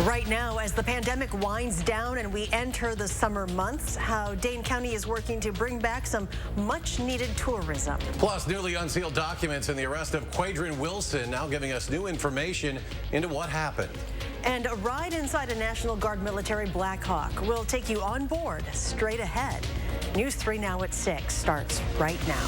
Right now, as the pandemic winds down and we enter the summer months, how Dane County is working to bring back some much-needed tourism. Plus, newly unsealed documents in the arrest of Quadrin Wilson, now giving us new information into what happened. And a ride inside a National Guard military Black Hawk will take you on board straight ahead. News 3 now at 6 starts right now.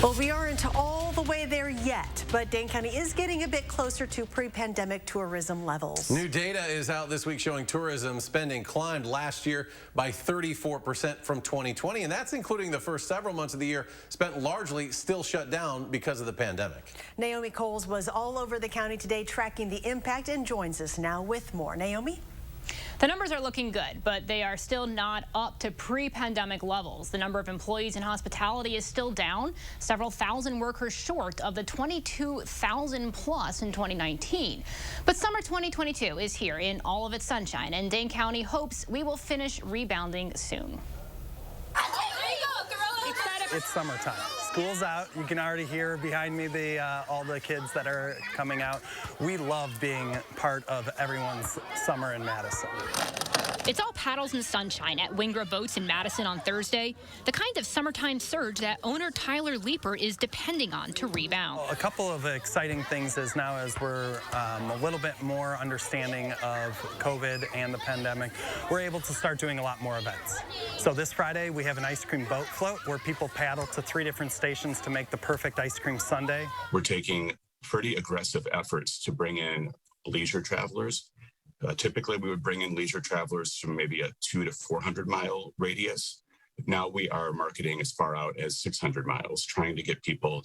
Well, we aren't all the way there yet, but Dane County is getting a bit closer to pre-pandemic tourism levels. New data is out this week showing tourism spending climbed last year by 34% from 2020, and that's including the first several months of the year spent largely still shut down because of the pandemic. Naomi Coles was all over the county today tracking the impact and joins us now with more. Naomi? The numbers are looking good, but they are still not up to pre-pandemic levels. The number of employees in hospitality is still down, several thousand workers short of the 22,000 plus in 2019. But summer 2022 is here in all of its sunshine, and Dane County hopes we will finish rebounding soon. It's summertime. School's out. You can already hear behind me all the kids that are coming out. We love being part of everyone's summer in Madison. It's all paddles and sunshine at Wingra Boats in Madison on Thursday, the kind of summertime surge that owner Tyler Leeper is depending on to rebound. A couple of exciting things is now as we're a little bit more understanding of COVID and the pandemic, we're able to start doing a lot more events. So this Friday we have an ice cream boat float where people paddle to 3 different stations to make the perfect ice cream sundae. We're taking pretty aggressive efforts to bring in leisure travelers. Typically, we would bring in leisure travelers from maybe a 200 to 400 mile radius. Now we are marketing as far out as 600 miles, trying to get people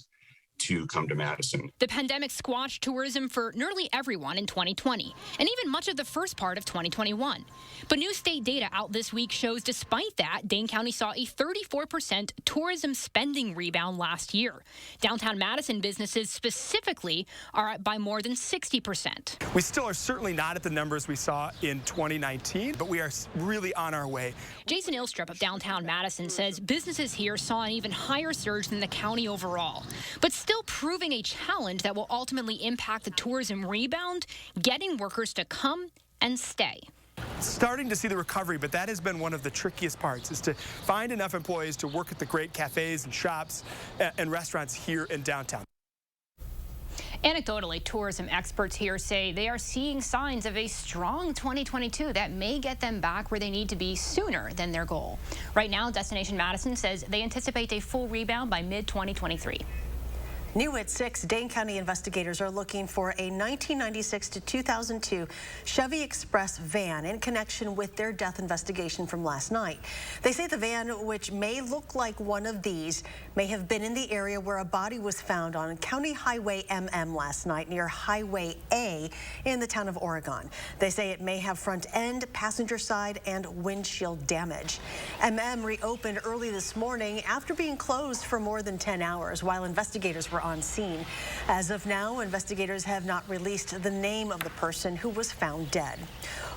to come to Madison. The pandemic squashed tourism for nearly everyone in 2020, and even much of the first part of 2021. But new state data out this week shows despite that, Dane County saw a 34% tourism spending rebound last year. Downtown Madison businesses specifically are up by more than 60%. We still are certainly not at the numbers we saw in 2019, but we are really on our way. Jason Ilstrup of downtown Madison says businesses here saw an even higher surge than the county overall, but still proving a challenge that will ultimately impact the tourism rebound, getting workers to come and stay. Starting to see the recovery, but that has been one of the trickiest parts, is to find enough employees to work at the great cafes and shops and restaurants here in downtown. Anecdotally, tourism experts here say they are seeing signs of a strong 2022 that may get them back where they need to be sooner than their goal. Right now, Destination Madison says they anticipate a full rebound by mid-2023. New at 6, Dane County investigators are looking for a 1996 to 2002 Chevy Express van in connection with their death investigation from last night. They say the van, which may look like one of these, may have been in the area where a body was found on County Highway MM last night near Highway A in the town of Oregon. They say it may have front end, passenger side, and windshield damage. MM reopened early this morning after being closed for more than 10 hours while investigators were on scene. As of now, investigators have not released the name of the person who was found dead.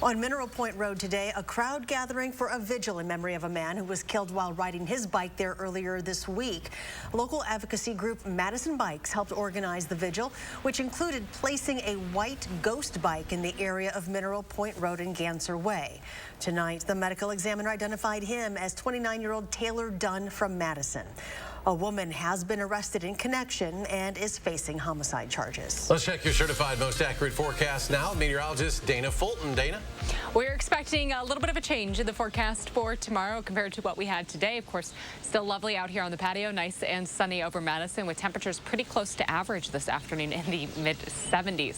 On Mineral Point Road today, a crowd gathering for a vigil in memory of a man who was killed while riding his bike there earlier this week. Local advocacy group Madison Bikes helped organize the vigil, which included placing a white ghost bike in the area of Mineral Point Road and Ganser Way. Tonight, the medical examiner identified him as 29-year-old Taylor Dunn from Madison. A woman has been arrested in connection and is facing homicide charges. Let's check your certified most accurate forecast now. Meteorologist Dana Fulton. Dana? We're expecting a little bit of a change in the forecast for tomorrow compared to what we had today. Of course, still lovely out here on the patio, nice and sunny over Madison with temperatures pretty close to average this afternoon in the mid-70s.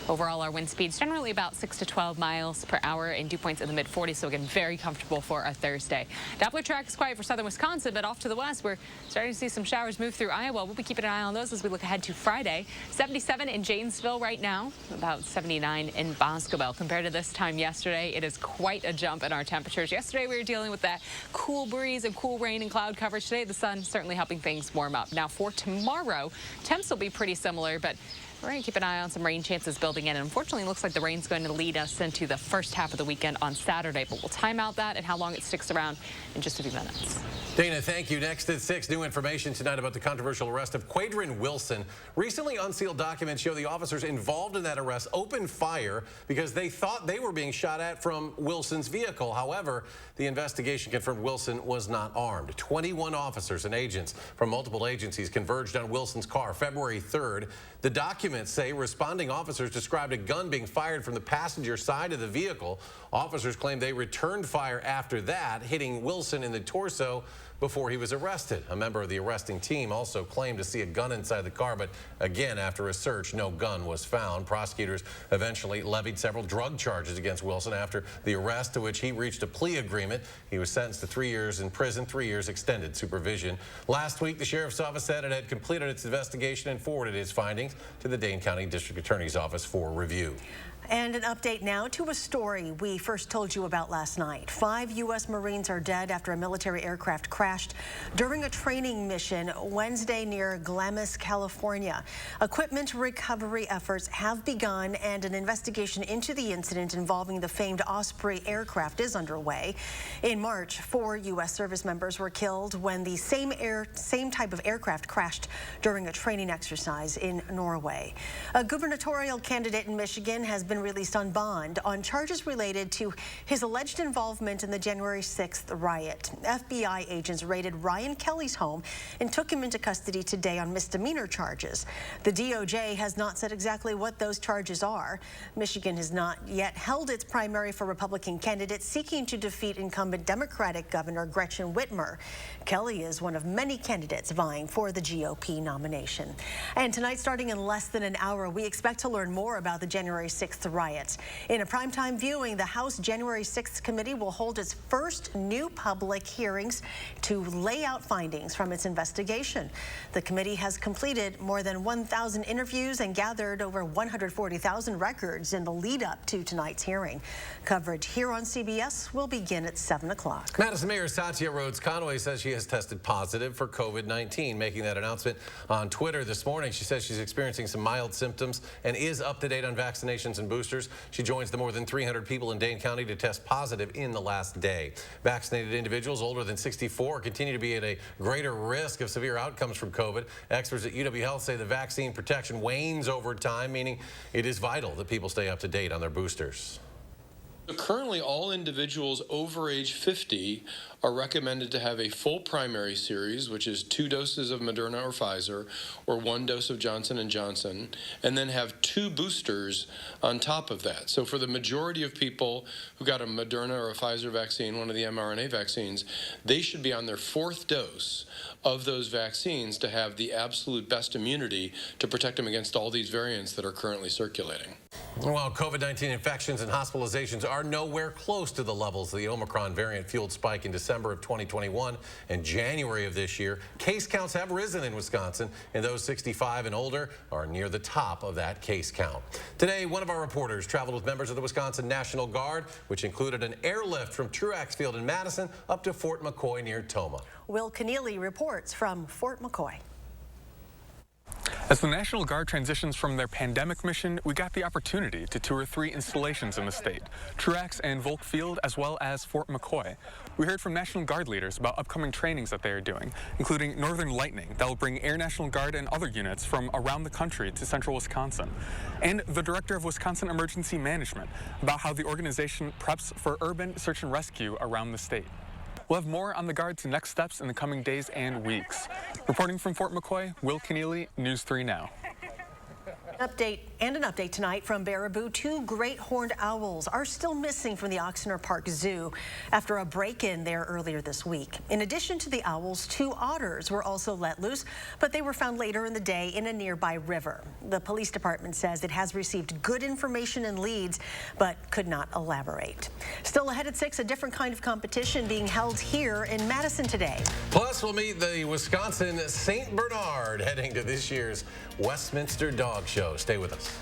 Overall, our wind speeds generally about 6 to 12 miles per hour and dew points in the mid-40s, so again, very comfortable for a Thursday. Doppler track is quiet for southern Wisconsin, but off to the west, we're starting to see some showers move through Iowa. We'll be keeping an eye on those as we look ahead to Friday. 77 in Janesville right now, about 79 in Boscobel. Compared to this time yesterday, it is quite a jump in our temperatures. Yesterday, we were dealing with that cool breeze and cool rain and cloud coverage. Today, the sun certainly helping things warm up. Now, for tomorrow, temps will be pretty similar, but We're going to keep an eye on some rain chances building in. And unfortunately, it looks like the rain's going to lead us into the first half of the weekend on Saturday. But we'll time out that and how long it sticks around in just a few minutes. Dana, thank you. Next at 6, new information tonight about the controversial arrest of Quadrin Wilson. Recently unsealed documents show the officers involved in that arrest opened fire because they thought they were being shot at from Wilson's vehicle. However, the investigation confirmed Wilson was not armed. 21 officers and agents from multiple agencies converged on Wilson's car February 3rd. The documents say responding officers described a gun being fired from the passenger side of the vehicle. Officers claim they returned fire after that, hitting Wilson in the torso before he was arrested. A member of the arresting team also claimed to see a gun inside the car, but again, after a search, no gun was found. Prosecutors eventually levied several drug charges against Wilson after the arrest, to which he reached a plea agreement. He was sentenced to 3 years in prison, 3 years extended supervision. Last week, the sheriff's office said it had completed its investigation and forwarded its findings to the Dane County District Attorney's Office for review. And an update now to a story we first told you about last night. 5 U.S. Marines are dead after a military aircraft crashed during a training mission Wednesday near Glamis, California. Equipment recovery efforts have begun, and an investigation into the incident involving the famed Osprey aircraft is underway. In March, 4 U.S. service members were killed when the same type of aircraft crashed during a training exercise in Norway. A gubernatorial candidate in Michigan has been released on bond on charges related to his alleged involvement in the January 6th riot. FBI agents raided Ryan Kelly's home and took him into custody today on misdemeanor charges. The DOJ has not said exactly what those charges are. Michigan has not yet held its primary for Republican candidates seeking to defeat incumbent Democratic Governor Gretchen Whitmer. Kelly is one of many candidates vying for the GOP nomination. And tonight, starting in less than an hour, we expect to learn more about the January 6th riots. In a primetime viewing, the House January 6th committee will hold its first new public hearings to lay out findings from its investigation. The committee has completed more than 1,000 interviews and gathered over 140,000 records in the lead up to tonight's hearing. Coverage here on CBS will begin at 7 o'clock. Madison Mayor Satya Rhodes Conway says she has tested positive for COVID-19, making that announcement on Twitter this morning. She says she's experiencing some mild symptoms and is up to date on vaccinations and boosters. She joins the more than 300 people in Dane County to test positive in the last day. Vaccinated individuals older than 64 continue to be at a greater risk of severe outcomes from COVID. Experts at UW Health say the vaccine protection wanes over time, meaning it is vital that people stay up to date on their boosters. Currently, all individuals over age 50 are recommended to have a full primary series, which is 2 doses of Moderna or Pfizer, or 1 dose of Johnson & Johnson, and then have 2 boosters on top of that. So for the majority of people who got a Moderna or a Pfizer vaccine, one of the mRNA vaccines, they should be on their 4th dose of those vaccines to have the absolute best immunity to protect them against all these variants that are currently circulating. While COVID-19 infections and hospitalizations are nowhere close to the levels of the Omicron variant-fueled spike in December of 2021 and January of this year, case counts have risen in Wisconsin, and those 65 and older are near the top of that case count. Today, one of our reporters traveled with members of the Wisconsin National Guard, which included an airlift from Truax Field in Madison up to Fort McCoy near Tomah. Will Keneally reports from Fort McCoy. As the National Guard transitions from their pandemic mission, we got the opportunity to tour 3 installations in the state, Truax and Volk Field, as well as Fort McCoy. We heard from National Guard leaders about upcoming trainings that they are doing, including Northern Lightning that will bring Air National Guard and other units from around the country to central Wisconsin, and the Director of Wisconsin Emergency Management about how the organization preps for urban search and rescue around the state. We'll have more on the Guard's next steps in the coming days and weeks. Reporting from Fort McCoy, Will Keneally, News 3 Now. An update tonight from Baraboo. 2 great horned owls are still missing from the Oxnard Park Zoo after a break-in there earlier this week. In addition to the owls, 2 otters were also let loose, but they were found later in the day in a nearby river. The police department says it has received good information and leads, but could not elaborate. Still ahead at 6, a different kind of competition being held here in Madison today. Plus, we'll meet the Wisconsin St. Bernard heading to this year's Westminster Dog Show. Stay with us.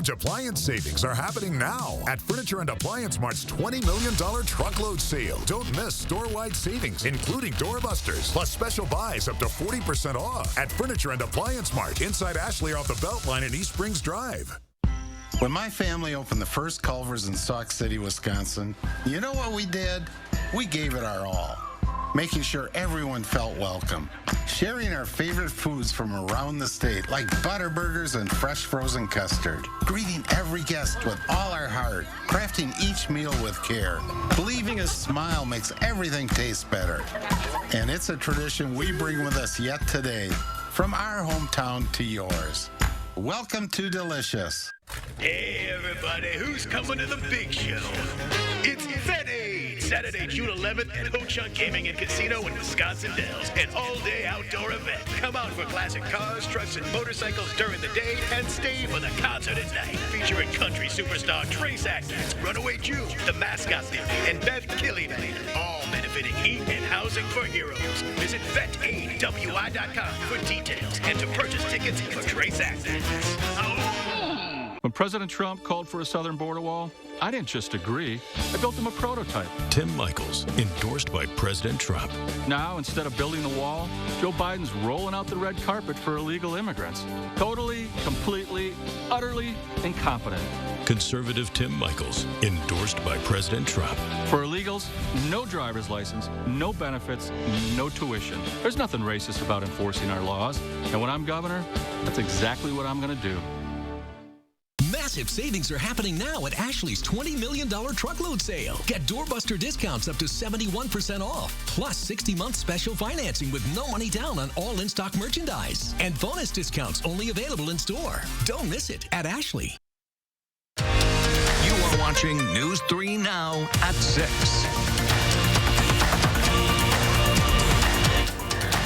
Huge appliance savings are happening now at Furniture and Appliance Mart's $20 million truckload sale. Don't miss store-wide savings, including doorbusters, plus special buys up to 40% off at Furniture and Appliance Mart inside Ashley off the Beltline in East Springs Drive. When my family opened the first Culver's in Sauk City, Wisconsin, you know what we did? We gave it our all, making sure everyone felt welcome, sharing our favorite foods from around the state, like butter burgers and fresh frozen custard, greeting every guest with all our heart, crafting each meal with care, believing a smile makes everything taste better. And it's a tradition we bring with us yet today, from our hometown to yours. Welcome to Delicious. Hey everybody, who's coming to the big show? It's Vet Aid, Saturday, June 11th at Ho Chunk Gaming and Casino in Wisconsin Dells. An all-day outdoor event. Come out for classic cars, trucks, and motorcycles during the day and stay for the concert at night. Featuring country superstar Trace Atkins, Runaway June, the Mascot Theory, and Beth Killian. All benefiting heat and housing for heroes. Visit VetAidWI.com for details and to purchase tickets for Trace Atkins. When President Trump called for a southern border wall, I didn't just agree. I built him a prototype. Tim Michels, endorsed by President Trump. Now, instead of building the wall, Joe Biden's rolling out the red carpet for illegal immigrants. Totally, completely, utterly incompetent. Conservative Tim Michels, endorsed by President Trump. For illegals, no driver's license, no benefits, no tuition. There's nothing racist about enforcing our laws. And when I'm governor, that's exactly what I'm going to do. Massive savings are happening now at Ashley's $20 million truckload sale. Get doorbuster discounts up to 71% off, plus 60-month special financing with no money down on all in-stock merchandise. And bonus discounts only available in store. Don't miss it at Ashley. You are watching News 3 Now at 6.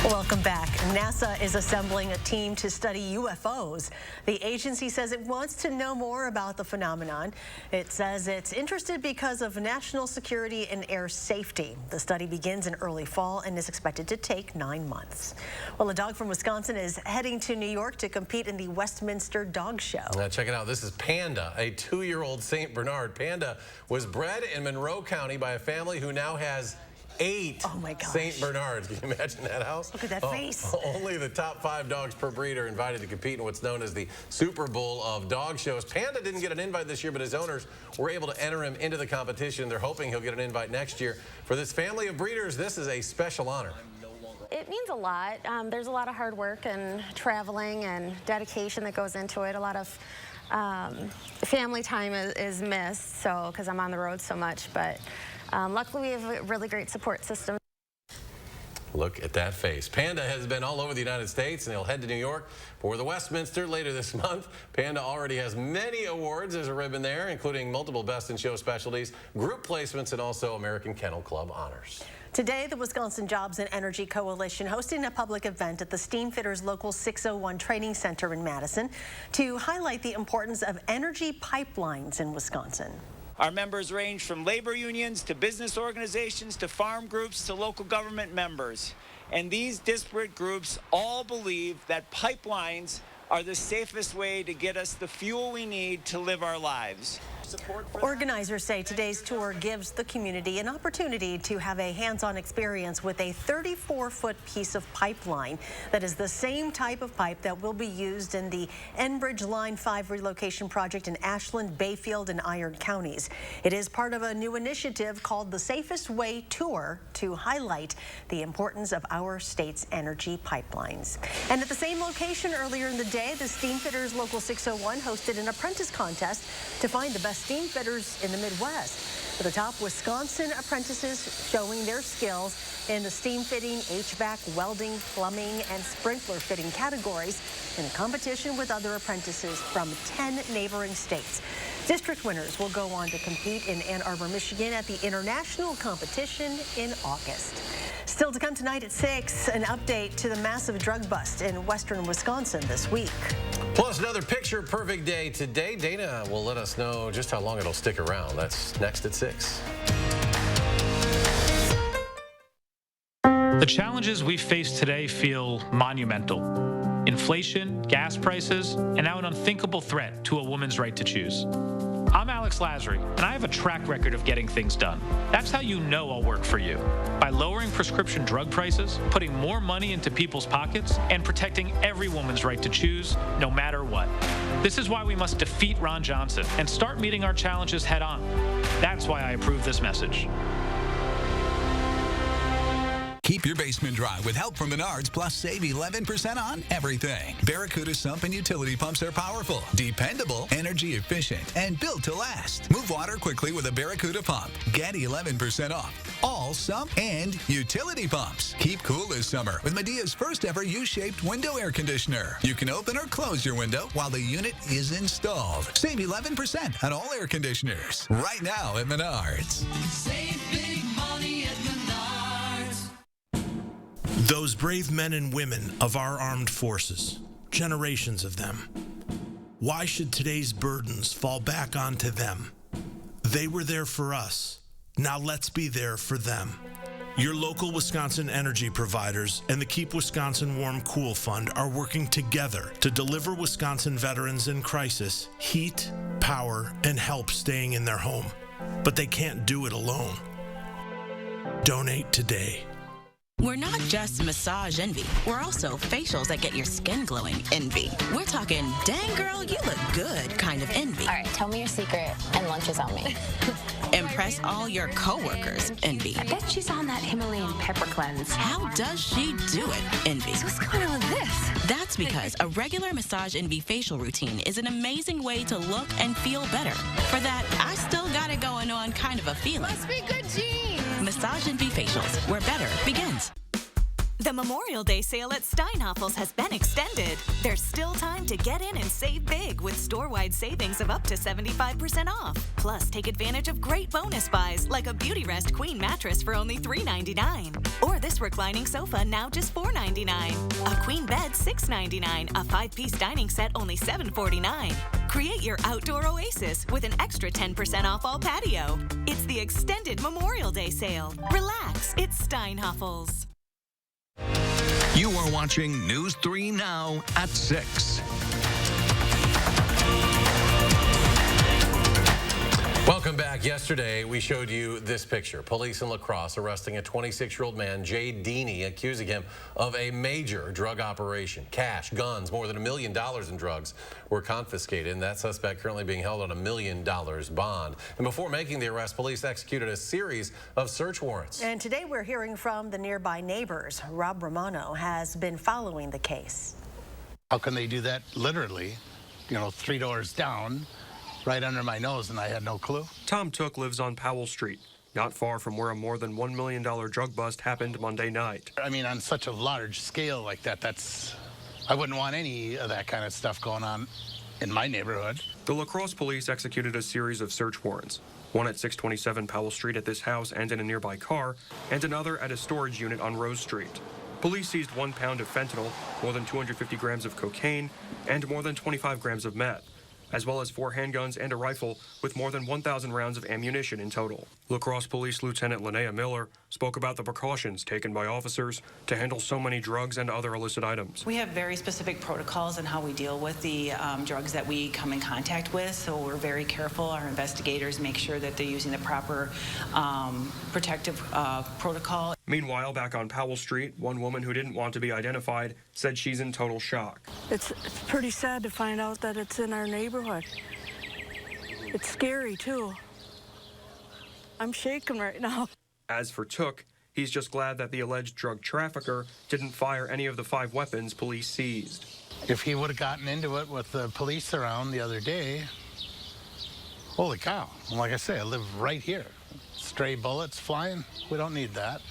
Welcome back. NASA is assembling a team to study UFOs. The agency says it wants to know more about the phenomenon. It says it's interested because of national security and air safety. The study begins in early fall and is expected to take 9 months. Well, a dog from Wisconsin is heading to New York to compete in the Westminster Dog Show. Check it out. This is Panda, a 2-year-old St. Bernard. Panda was bred in Monroe County by a family who now has 8 St. Bernards. Can you imagine that house? Look at that face. Only the top 5 dogs per breed are invited to compete in what's known as the Super Bowl of dog shows. Panda didn't get an invite this year, but his owners were able to enter him into the competition. They're hoping he'll get an invite next year. For this family of breeders, this is a special honor. It means a lot. There's a lot of hard work and traveling and dedication that goes into it. A lot of family time is missed, so because I'm on the road so much, but luckily we have a really great support system. Look at that face. Panda has been all over the United States, and he'll head to New York for the Westminster later this month. Panda already has many awards. There's a ribbon there, including multiple Best in Show specialties, group placements, and also American Kennel Club honors. Today, the Wisconsin Jobs and Energy Coalition hosting a public event at the Steamfitters Local 601 Training Center in Madison to highlight the importance of energy pipelines in Wisconsin. Our members range from labor unions to business organizations to farm groups to local government members. And these disparate groups all believe that pipelines are the safest way to get us the fuel we need to live our lives. Organizers say today's tour gives the community an opportunity to have a hands-on experience with a 34-foot piece of pipeline that is the same type of pipe that will be used in the Enbridge Line 5 relocation project in Ashland, Bayfield, and Iron counties. It is part of a new initiative called the Safest Way Tour to highlight the importance of our state's energy pipelines. And at the same location earlier in the day, the Steamfitters Local 601 hosted an apprentice contest to find the best steamfitters in the Midwest. For the top Wisconsin apprentices showing their skills in the steam fitting, HVAC, welding, plumbing, and sprinkler fitting categories in a competition with other apprentices from 10 neighboring states. District winners will go on to compete in Ann Arbor, Michigan at the international competition in August. Still to come tonight at 6, an update to the massive drug bust in western Wisconsin this week. Plus, another picture-perfect day today. Dana will let us know just how long it'll stick around. That's next at 6. The challenges we face today feel monumental. inflation, gas prices, and now an unthinkable threat to a woman's right to choose. I'm Alex Lasry, and I have a track record of getting things done. That's how you know I'll work for you. By lowering prescription drug prices, putting more money into people's pockets, and protecting every woman's right to choose, no matter what. This is why we must defeat Ron Johnson and start meeting our challenges head on. That's why I approve this message. Keep your basement dry with help from Menards, plus save 11% on everything. Barracuda sump and utility pumps are powerful, dependable, energy efficient, and built to last. Move water quickly with a Barracuda pump. Get 11% off all sump and utility pumps. Keep cool this summer with Medea's first ever U-shaped window air conditioner. You can open or close your window while the unit is installed. Save 11% on all air conditioners right now at Menards. Save big money at Menards. Those brave men and women of our armed forces, generations of them. Why should today's burdens fall back onto them? They were there for us. Now let's be there for them. Your local Wisconsin energy providers and the Keep Wisconsin Warm Cool Fund are working together to deliver Wisconsin veterans in crisis heat, power, and help staying in their home. But they can't do it alone. Donate today. We're not just massage envy. We're also facials that get your skin glowing envy. We're talking, dang girl, you look good kind of envy. All right, tell me your secret and lunch is on me. Impress all your coworkers envy. I bet she's on that Himalayan pepper cleanse. How does she do it envy? So what's going on with this? That's because a regular massage envy facial routine is an amazing way to look and feel better. For that, I still got it going on kind of a feeling. Must be good genes. Massage envy facials, where better begins. The Memorial Day sale at Steinhafels has been extended. There's still time to get in and save big with store-wide savings of up to 75% off. Plus, take advantage of great bonus buys like a Beautyrest Queen mattress for only $3.99. Or this reclining sofa now just $4.99. A queen bed $6.99. A 5-piece dining set only $7.49. Create your outdoor oasis with an extra 10% off all patio. It's the extended Memorial Day sale. Relax, it's Steinhafels. You are watching News 3 Now at 6. Welcome back. Yesterday, we showed you this picture. Police in La Crosse arresting a 26-year-old man, Jay Deeney, accusing him of a major drug operation. Cash, guns, more than $1 million in drugs were confiscated, and that suspect currently being held on $1 million bond. And before making the arrest, police executed a series of search warrants. And today we're hearing from the nearby neighbors. Rob Romano has been following the case. How can they do that literally, 3 doors down? Right under my nose, and I had no clue. Tom Took lives on Powell Street, not far from where a more than $1 million drug bust happened Monday night. I mean, on such a large scale like that, I wouldn't want any of that kind of stuff going on in my neighborhood. The La Crosse police executed a series of search warrants, one at 627 Powell Street at this house and in a nearby car, and another at a storage unit on Rose Street. Police seized 1 pound of fentanyl, more than 250 grams of cocaine, and more than 25 grams of meth, as well as 4 handguns and a rifle with more than 1,000 rounds of ammunition in total. La Crosse Police Lieutenant Linnea Miller spoke about the precautions taken by officers to handle so many drugs and other illicit items. We have very specific protocols on how we deal with the drugs that we come in contact with, so we're very careful. Our investigators make sure that they're using the proper protective protocol. Meanwhile, back on Powell Street, one woman who didn't want to be identified said she's in total shock. It's pretty sad to find out that it's in our neighborhood. It's scary, too. I'm shaking right now. As for Took, he's just glad that the alleged drug trafficker didn't fire any of the 5 weapons police seized. If he would have gotten into it with the police around the other day, holy cow. Like I say, I live right here. Stray bullets flying, we don't need that.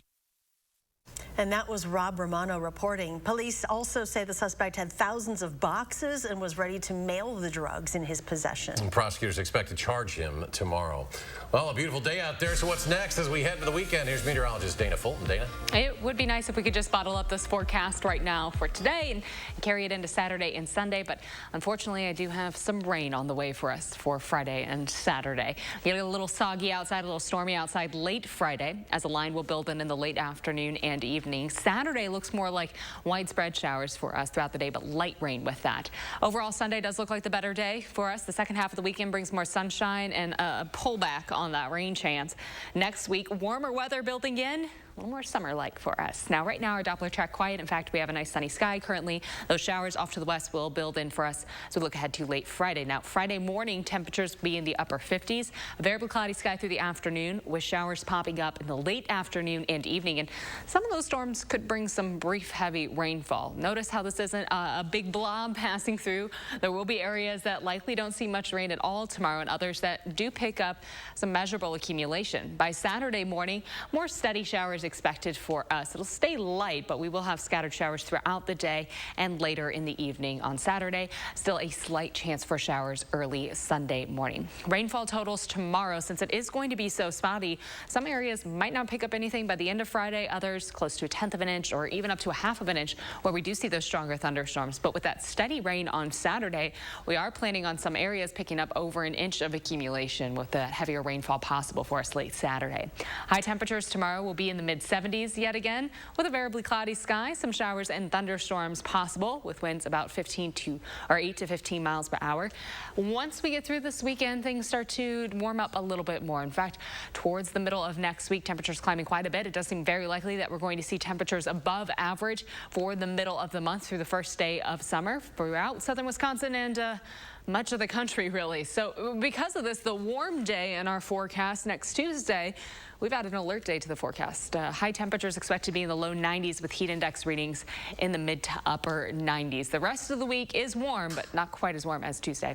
And that was Rob Romano reporting. Police also say the suspect had thousands of boxes and was ready to mail the drugs in his possession. And prosecutors expect to charge him tomorrow. Well, a beautiful day out there. So what's next as we head to the weekend? Here's meteorologist Dana Fulton. Dana? It would be nice if we could just bottle up this forecast right now for today and carry it into Saturday and Sunday. But unfortunately, I do have some rain on the way for us for Friday and Saturday. Getting a little soggy outside, a little stormy outside late Friday as a line will build in the late afternoon and evening. evening. Saturday looks more like widespread showers for us throughout the day, but light rain with that. Overall, Sunday does look like the better day for us. The second half of the weekend brings more sunshine and a pullback on that rain chance. Next week, warmer weather building in. A little more summer-like for us. Now, right now, our Doppler track quiet. In fact, we have a nice sunny sky currently. Those showers off to the west will build in for us as we look ahead to late Friday. Now, Friday morning, temperatures be in the upper 50s. A variable cloudy sky through the afternoon with showers popping up in the late afternoon and evening. And some of those storms could bring some brief heavy rainfall. Notice how this isn't a big blob passing through. There will be areas that likely don't see much rain at all tomorrow and others that do pick up some measurable accumulation. By Saturday morning, more steady showers expected for us. It'll stay light, but we will have scattered showers throughout the day and later in the evening on Saturday. Still a slight chance for showers early Sunday morning. Rainfall totals tomorrow, since it is going to be so spotty, some areas might not pick up anything by the end of Friday, others close to 1/10 of an inch or even up to 1/2 of an inch where we do see those stronger thunderstorms. But with that steady rain on Saturday, we are planning on some areas picking up over an inch of accumulation with the heavier rainfall possible for us late Saturday. High temperatures tomorrow will be in the mid-70s yet again with a variably cloudy sky, some showers and thunderstorms possible with winds about 8 to 15 miles per hour. Once we get through this weekend, things start to warm up a little bit more. In fact, towards the middle of next week, temperatures climbing quite a bit. It does seem very likely that we're going to see temperatures above average for the middle of the month through the first day of summer throughout southern Wisconsin and much of the country, really. So because of this, the warm day in our forecast next Tuesday, we've added an alert day to the forecast. High temperatures expected to be in the low 90s with heat index readings in the mid to upper 90s. The rest of the week is warm, but not quite as warm as Tuesday.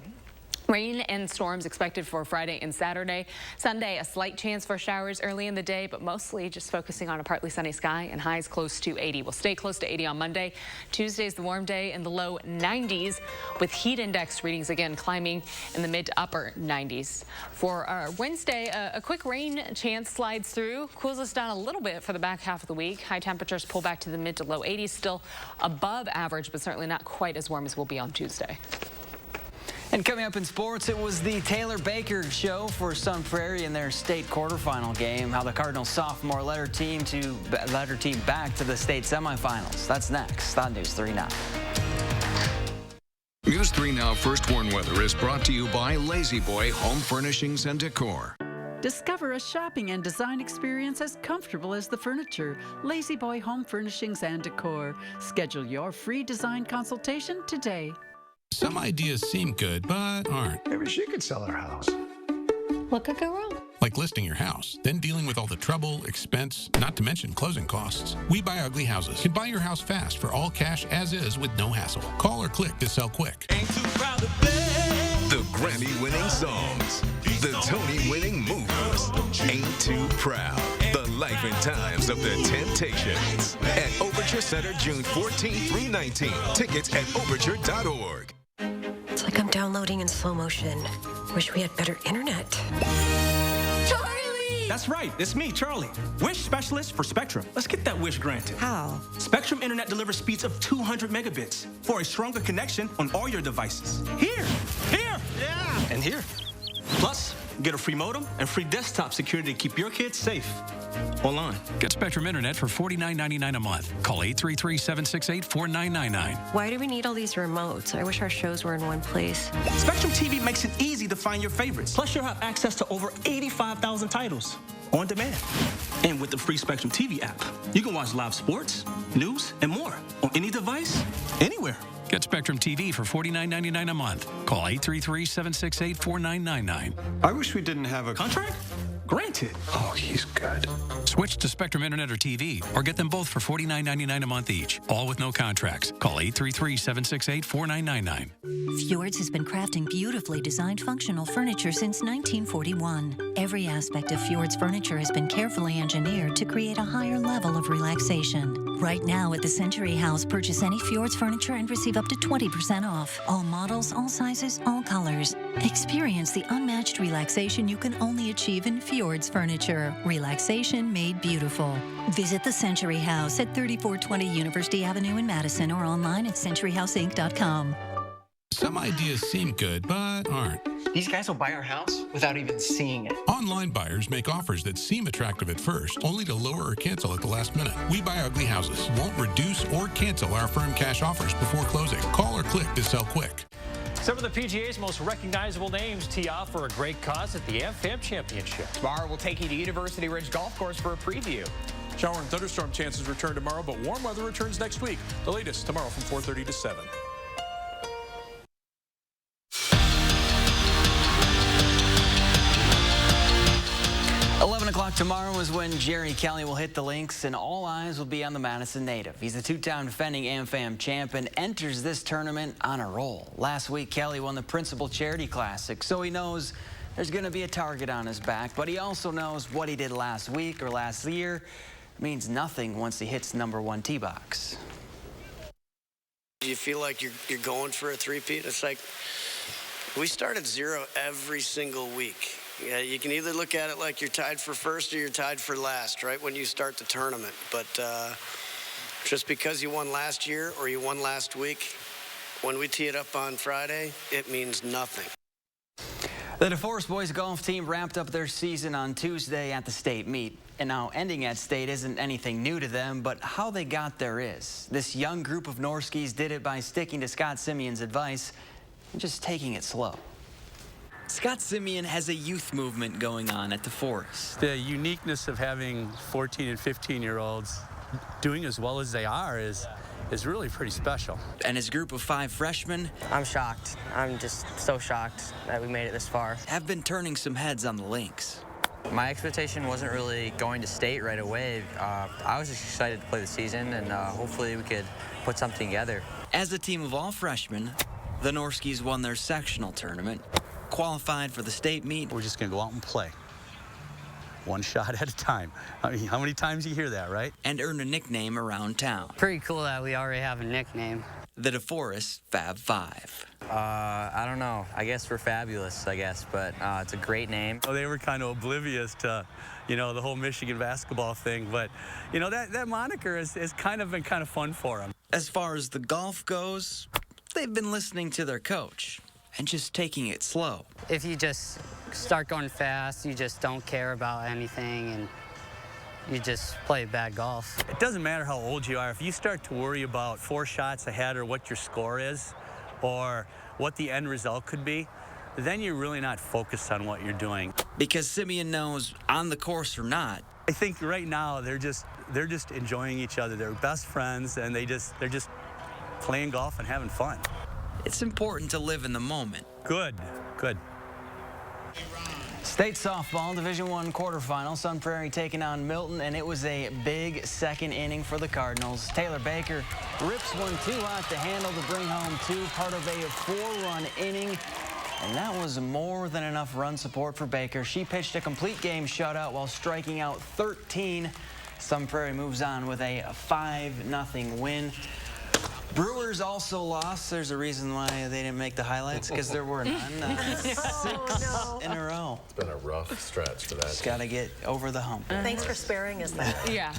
Rain and storms expected for Friday and Saturday. Sunday, a slight chance for showers early in the day, but mostly just focusing on a partly sunny sky and highs close to 80. We'll stay close to 80 on Monday. Tuesday is the warm day in the low 90s with heat index readings again climbing in the mid to upper 90s. For our Wednesday, a quick rain chance slides through, cools us down a little bit for the back half of the week. High temperatures pull back to the mid to low 80s, still above average, but certainly not quite as warm as we'll be on Tuesday. And coming up in sports, it was the Taylor Baker show for Sun Prairie in their state quarterfinal game. How the Cardinals sophomore led her team back to the state semifinals. That's next on News 3 Now. News 3 Now First Warn Weather is brought to you by Lazy Boy Home Furnishings and Decor. Discover a shopping and design experience as comfortable as the furniture. Lazy Boy Home Furnishings and Decor. Schedule your free design consultation today. Some ideas seem good, but aren't. Maybe she could sell her house. What could go wrong? Like listing your house, then dealing with all the trouble, expense, not to mention closing costs. We Buy Ugly Houses can buy your house fast for all cash as is with no hassle. Call or click to sell quick. The Grammy-winning songs. The Tony-winning movies. Ain't Too Proud. The life and times of the Temptations. At Overture Center, June 14 through 19. Tickets at overture.org. It's like I'm downloading in slow motion. Wish we had better internet. Charlie! That's right. It's me, Charlie. Wish specialist for Spectrum. Let's get that wish granted. How? Spectrum Internet delivers speeds of 200 megabits for a stronger connection on all your devices. Here, yeah, and here. Plus, get a free modem and free desktop security to keep your kids safe online. Get Spectrum Internet for $49.99 a month. Call 833-768-4999. Why do we need all these remotes? I wish our shows were in one place. Spectrum TV makes it easy to find your favorites. Plus, you'll have access to over 85,000 titles on demand. And with the free Spectrum TV app, you can watch live sports, news, and more on any device, anywhere. Get Spectrum TV for $49.99 a month. Call 833-768-4999. I wish we didn't have a contract. Granted. Oh, he's good. Switch to Spectrum Internet or TV, or get them both for $49.99 a month each, all with no contracts. Call 833-768-4999. Fjords has been crafting beautifully designed functional furniture since 1941. Every aspect of Fjords furniture has been carefully engineered to create a higher level of relaxation. Right now at the Century House, purchase any Fjords furniture and receive up to 20% off. All models, all sizes, all colors. Experience the unmatched relaxation you can only achieve in Fjords furniture. Relaxation made beautiful. Visit the Century House at 3420 University Avenue in Madison or online at centuryhouseinc.com. Some ideas seem good, but aren't. These guys will buy our house without even seeing it. Online buyers make offers that seem attractive at first, only to lower or cancel at the last minute. We Buy Ugly Houses won't reduce or cancel our firm cash offers before closing. Call or click to sell quick. Some of the PGA's most recognizable names tee off for a great cause at the AmFam Championship. Tomorrow, we'll take you to University Ridge Golf Course for a preview. Shower and thunderstorm chances return tomorrow, but warm weather returns next week. The latest tomorrow from 4:30 to 7. 11 o'clock tomorrow is when Jerry Kelly will hit the links, and all eyes will be on the Madison native. He's a two-time defending AmFam champ and enters this tournament on a roll. Last week, Kelly won the Principal Charity Classic, so he knows there's going to be a target on his back, but he also knows what he did last week or last year means nothing once he hits #1 tee box. Do you feel like you're going for a three-peat? It's like we start at 0 every single week. Yeah, you can either look at it like you're tied for first or you're tied for last, right, when you start the tournament. But just because you won last year or you won last week, when we tee it up on Friday, it means nothing. The DeForest boys golf team wrapped up their season on Tuesday at the state meet. And now ending at state isn't anything new to them, but how they got there is. This young group of Norskies did it by sticking to Scott Simeon's advice and just taking it slow. Scott Simeon has a youth movement going on at DeForest. The uniqueness of having 14 and 15-year-olds doing as well as they are is really pretty special. And his group of 5 freshmen, I'm shocked. I'm just so shocked that we made it this far. Have been turning some heads on the links. My expectation wasn't really going to state right away. I was just excited to play the season, and hopefully we could put something together. As a team of all freshmen, the Norskies won their sectional tournament, qualified for the state meet. We're just going to go out and play. One shot at a time. I mean, how many times you hear that, right? And earned a nickname around town. Pretty cool that we already have a nickname. The DeForest Fab Five. I don't know. I guess we're fabulous, I guess, but it's a great name. Well, they were kind of oblivious to, the whole Michigan basketball thing, but, that moniker has kind of been kind of fun for them. As far as the golf goes, they've been listening to their coach and just taking it slow. If you just start going fast, you just don't care about anything, and you just play bad golf. It doesn't matter how old you are. If you start to worry about 4 shots ahead or what your score is or what the end result could be, then you're really not focused on what you're doing. Because Simeon knows, on the course or not, I think right now they're just enjoying each other. They're best friends, and they're just playing golf and having fun. It's important to live in the moment. Good. State softball, Division I quarterfinal. Sun Prairie taking on Milton, and it was a big second inning for the Cardinals. Taylor Baker rips one too hot to handle to bring home 2, part of a 4-run inning. And that was more than enough run support for Baker. She pitched a complete game shutout while striking out 13. Sun Prairie moves on with a 5-0 win. Brewers also lost. There's a reason why they didn't make the highlights, because there were none. 6 in a row. It's been a rough stretch for that. Just got to get over the hump. Thanks for sparing us that. Yeah.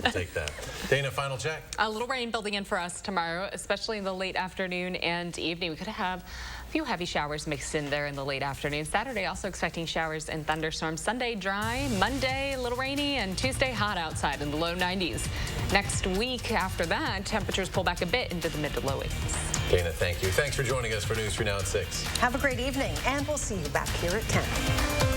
Take that. Dana, final check. A little rain building in for us tomorrow, especially in the late afternoon and evening. We could have a few heavy showers mixed in there in the late afternoon. Saturday also expecting showers and thunderstorms. Sunday dry, Monday a little rainy, and Tuesday hot outside in the low 90s. Next week after that, temperatures pull back a bit into the mid to low 80s. Dana, thank you. Thanks for joining us for News 3 Now at 6. Have a great evening, and we'll see you back here at 10.